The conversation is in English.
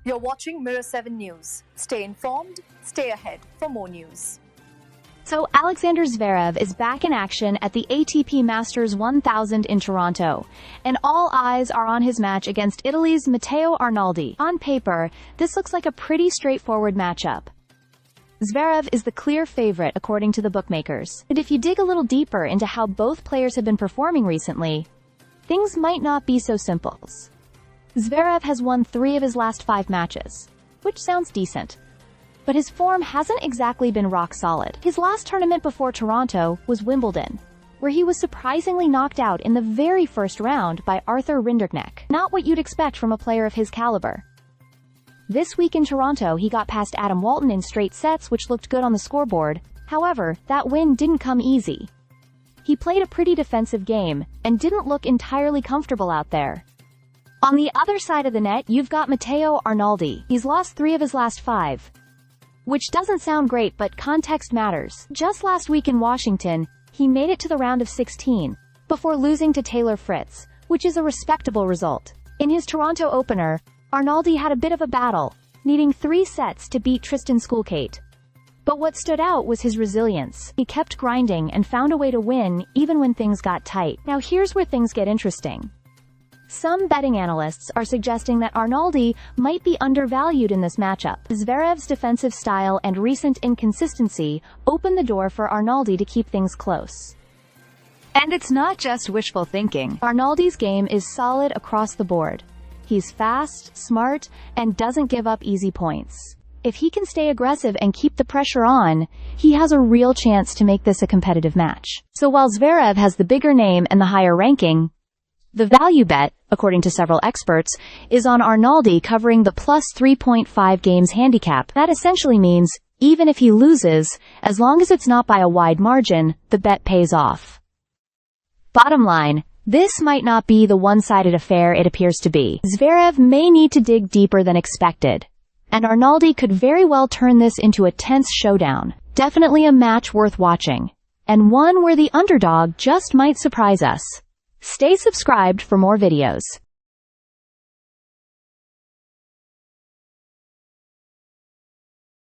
You're watching Mirror 7 News. Stay informed, stay ahead for more news. So Alexander Zverev is back in action at the ATP Masters 1000 in Toronto, and all eyes are on his match against Italy's Matteo Arnaldi. On paper, this looks like a pretty straightforward matchup. Zverev is the clear favorite according to the bookmakers. And if you dig a little deeper into how both players have been performing recently, things might not be so simple. Zverev has won 3 of his last 5 matches, which sounds decent. But his form hasn't exactly been rock solid. His last tournament before Toronto was Wimbledon, where he was surprisingly knocked out in the very first round by Arthur Rinderknecht. Not what you'd expect from a player of his caliber. This week in Toronto, he got past Adam Walton in straight sets, which looked good on the scoreboard. However, that win didn't come easy. He played a pretty defensive game, and didn't look entirely comfortable out there. On the other side of the net, you've got Matteo Arnaldi. He's lost 3 of his last 5. Which doesn't sound great, but context matters. Just last week in Washington, he made it to the round of 16, before losing to Taylor Fritz, which is a respectable result. In his Toronto opener, Arnaldi had a bit of a battle, needing 3 sets to beat Tristan Schoolkate. But what stood out was his resilience. He kept grinding and found a way to win, even when things got tight. Now here's where things get interesting. Some betting analysts are suggesting that Arnaldi might be undervalued in this matchup. Zverev's defensive style and recent inconsistency open the door for Arnaldi to keep things close. And it's not just wishful thinking. Arnaldi's game is solid across the board. He's fast, smart, and doesn't give up easy points. If he can stay aggressive and keep the pressure on, he has a real chance to make this a competitive match. So while Zverev has the bigger name and the higher ranking, the value bet, according to several experts, is on Arnaldi covering the plus 3.5 games handicap. That essentially means, even if he loses, as long as it's not by a wide margin, the bet pays off. Bottom line, this might not be the one-sided affair it appears to be. Zverev may need to dig deeper than expected, and Arnaldi could very well turn this into a tense showdown. Definitely a match worth watching, and one where the underdog just might surprise us. Stay subscribed for more videos.